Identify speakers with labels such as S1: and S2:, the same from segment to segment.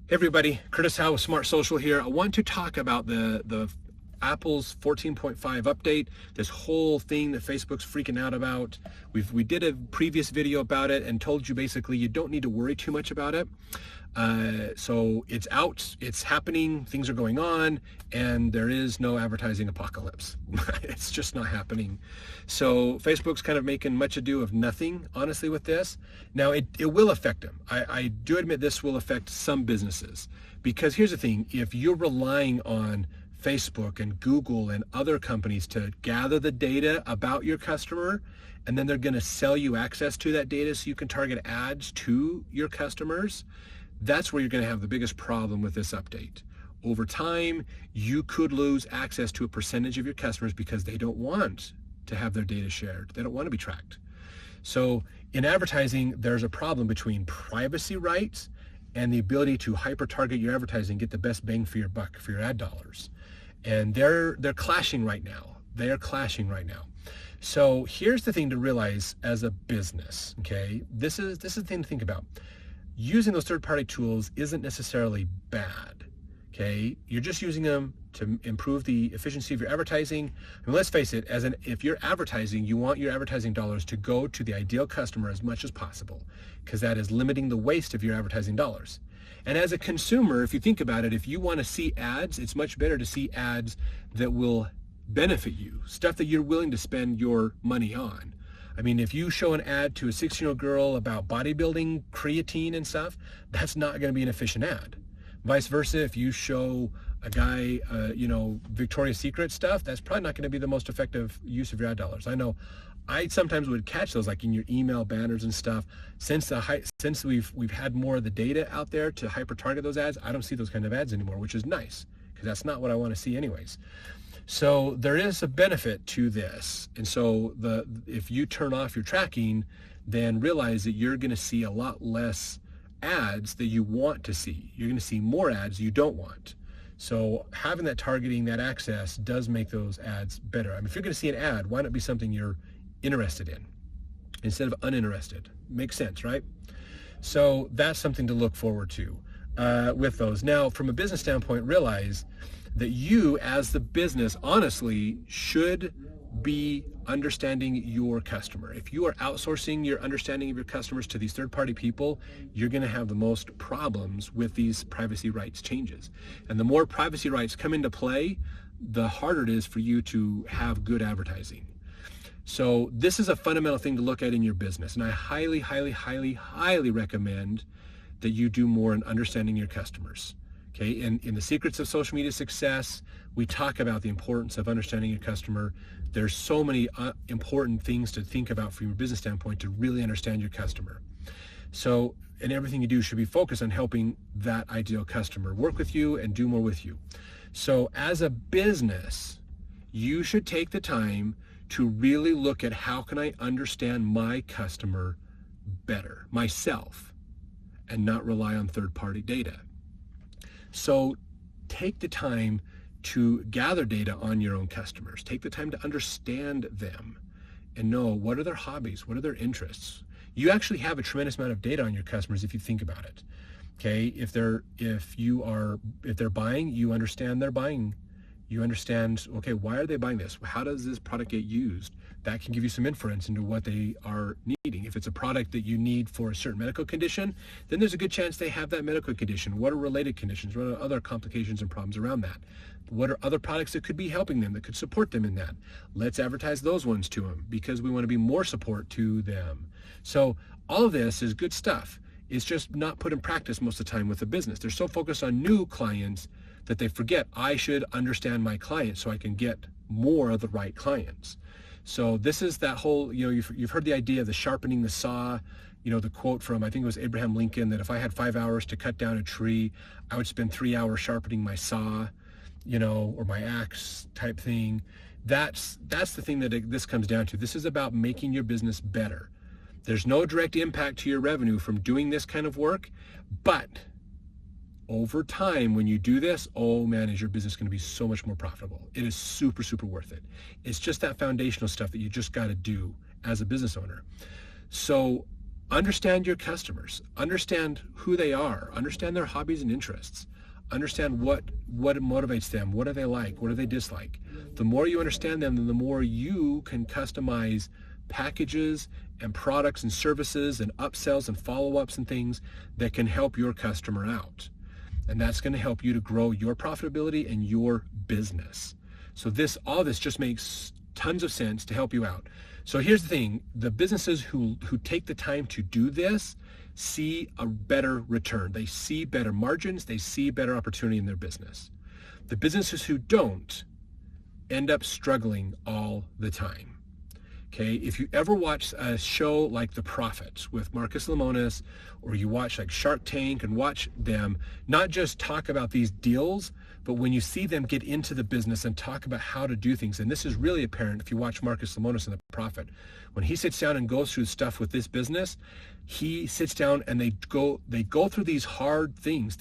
S1: Hey everybody, Curtis Howe with Smart Social here. I want to talk about the Apple's 14.5 update, this whole thing that Facebook's freaking out about. We did a previous video about it and told you basically you don't need to worry too much about it. So it's out, it's happening, things are going on, and there is no advertising apocalypse. It's just not happening. So Facebook's kind of making much ado of nothing, honestly, with this. Now, it will affect them. I do admit this will affect some businesses, because here's the thing, if you're relying on Facebook and Google and other companies to gather the data about your customer, and then they're going to sell you access to that data so you can target ads to your customers, that's where you're going to have the biggest problem with this update. Over time, you could lose access to a percentage of your customers because they don't want to have their data shared. They don't want to be tracked. So in advertising, there's a problem between privacy rights and the ability to hyper-target your advertising, get the best bang for your buck, for your ad dollars. And they're clashing right now. They are clashing right now. So here's the thing to realize as a business, okay? This is the thing to think about. Using those third-party tools isn't necessarily bad, okay? You're just using them to improve the efficiency of your advertising. I mean, let's face it, if you're advertising, you want your advertising dollars to go to the ideal customer as much as possible, because that is limiting the waste of your advertising dollars. And as a consumer, if you think about it, if you want to see ads, it's much better to see ads that will benefit you, stuff that you're willing to spend your money on. I mean, if you show an ad to a 16-year-old girl about bodybuilding, creatine and stuff, that's not going to be an efficient ad. Vice versa, if you show a guy, Victoria's Secret stuff, that's probably not going to be the most effective use of your ad dollars. I know I sometimes would catch those like in your email banners and stuff. Since we've had more of the data out there to hyper-target those ads, I don't see those kind of ads anymore, which is nice, because that's not what I want to see anyways. So there is a benefit to this. And so if you turn off your tracking, then realize that you're going to see a lot less ads that you want to see. You're going to see more ads you don't want. So having that targeting, that access does make those ads better. I mean, if you're going to see an ad, why not be something you're interested in instead of uninterested? Makes sense, right? So that's something to look forward to with those. Now, from a business standpoint, realize that you as the business honestly should be understanding your customer. If you are outsourcing your understanding of your customers to these third-party people, you're going to have the most problems with these privacy rights changes. And the more privacy rights come into play, the harder it is for you to have good advertising. So this is a fundamental thing to look at in your business. And I highly, highly, highly, highly recommend that you do more in understanding your customers. Okay, and in the secrets of social media success, we talk about the importance of understanding your customer. There's so many important things to think about from your business standpoint to really understand your customer. So, and everything you do should be focused on helping that ideal customer work with you and do more with you. So as a business, you should take the time to really look at how can I understand my customer better, myself, and not rely on third-party data. So take the time to gather data on your own customers. Take the time to understand them and know what are their hobbies, what are their interests. You actually have a tremendous amount of data on your customers if you think about it. Okay, if they're buying, you understand they're buying. You understand, okay, why are they buying this? How does this product get used? That can give you some inference into what they are needing. If it's a product that you need for a certain medical condition, then there's a good chance they have that medical condition. What are related conditions? What are other complications and problems around that? What are other products that could be helping them, that could support them in that? Let's advertise those ones to them because we want to be more support to them. So all of this is good stuff. It's just not put in practice most of the time with the business. They're so focused on new clients that they forget I should understand my clients so I can get more of the right clients. So this is that whole, you've heard the idea of the sharpening the saw, the quote from, I think it was Abraham Lincoln, that if I had 5 hours to cut down a tree, I would spend 3 hours sharpening my saw, or my axe type thing. That's the thing that this comes down to. This is about making your business better. There's no direct impact to your revenue from doing this kind of work, but over time, when you do this, oh man, is your business going to be so much more profitable. It is super, super worth it. It's just that foundational stuff that you just got to do as a business owner. So Understand your customers, understand who they are, understand their hobbies and interests, understand what motivates them, what do they like, what do they dislike. The more you understand them, then the more you can customize packages and products and services and upsells and follow-ups and things that can help your customer out. And that's going to help you to grow your profitability and your business. So all this just makes tons of sense to help you out. So here's the thing, the businesses who take the time to do this see a better return. They see better margins, they see better opportunity in their business. The businesses who don't end up struggling all the time. Okay, if you ever watch a show like The Profit with Marcus Lemonis, or you watch like Shark Tank and watch them not just talk about these deals, but when you see them get into the business and talk about how to do things, and this is really apparent if you watch Marcus Lemonis and The Profit, when he sits down and goes through stuff with this business, he sits down and they go through these hard things,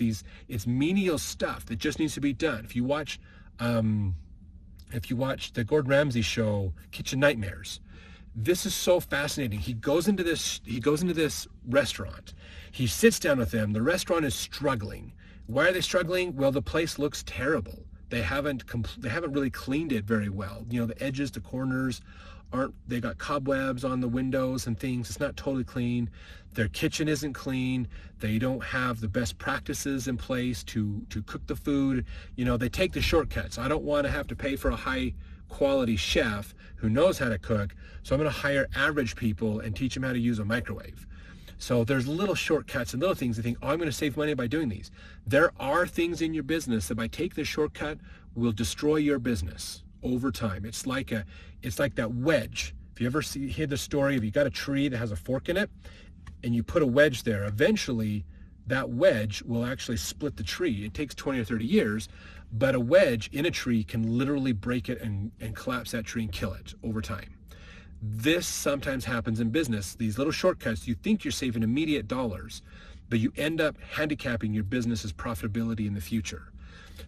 S1: it's menial stuff that just needs to be done. If you watch the Gordon Ramsay show, Kitchen Nightmares, this is so fascinating. He goes into this restaurant. He sits down with them. The restaurant is struggling. Why are they struggling? Well, the place looks terrible. They haven't really cleaned it very well. You know, the edges, the corners they got cobwebs on the windows and things. It's not totally clean. Their kitchen isn't clean. They don't have the best practices in place to cook the food. You know, they take the shortcuts. I don't want to have to pay for a high quality chef who knows how to cook, so I'm going to hire average people and teach them how to use a microwave. So there's little shortcuts and little things. They think, oh, I'm going to save money by doing these. There are things in your business that by taking this shortcut will destroy your business over time. It's like that wedge. If you ever hear the story of you got a tree that has a fork in it and you put a wedge there, eventually that wedge will actually split the tree. It takes 20 or 30 years, but a wedge in a tree can literally break it and collapse that tree and kill it over time. This sometimes happens in business. These little shortcuts, you think you're saving immediate dollars, but you end up handicapping your business's profitability in the future.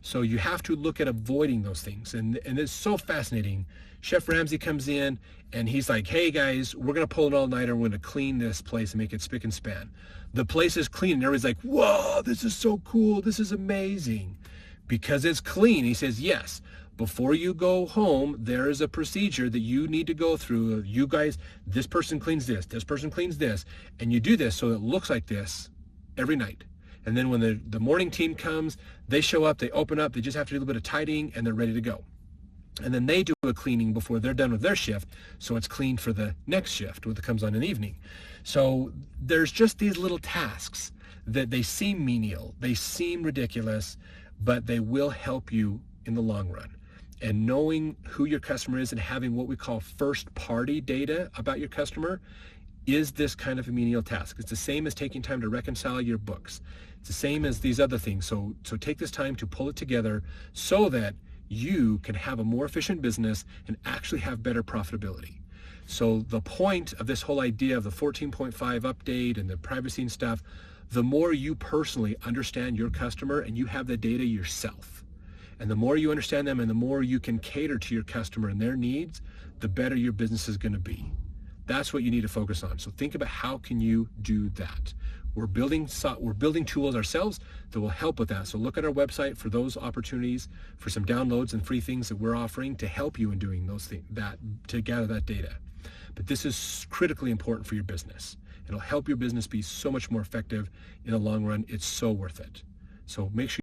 S1: So you have to look at avoiding those things. And it's so fascinating. Chef Ramsay comes in and he's like, hey guys, we're going to pull an all-nighter. We're going to clean this place and make it spick and span. The place is clean and everybody's like, whoa, this is so cool. This is amazing. Because it's clean. He says, yes, before you go home, there is a procedure that you need to go through. You guys, this person cleans this person cleans this, and you do this so it looks like this every night. And then when the morning team comes, they show up, they open up, they just have to do a little bit of tidying, and they're ready to go. And then they do a cleaning before they're done with their shift, so it's clean for the next shift, when it comes on in the evening. So there's just these little tasks that they seem menial, they seem ridiculous, but they will help you in the long run. And knowing who your customer is and having what we call first-party data about your customer is this kind of a menial task. It's the same as taking time to reconcile your books. It's the same as these other things. So take this time to pull it together so that you can have a more efficient business and actually have better profitability. So the point of this whole idea of the 14.5 update and the privacy and stuff, the more you personally understand your customer and you have the data yourself, and the more you understand them and the more you can cater to your customer and their needs, the better your business is going to be. That's what you need to focus on. So think about how can you do that. We're building tools ourselves that will help with that. So look at our website for those opportunities, for some downloads and free things that we're offering to help you in doing those things, to gather that data. But this is critically important for your business. It'll help your business be so much more effective in the long run. It's so worth it. So make sure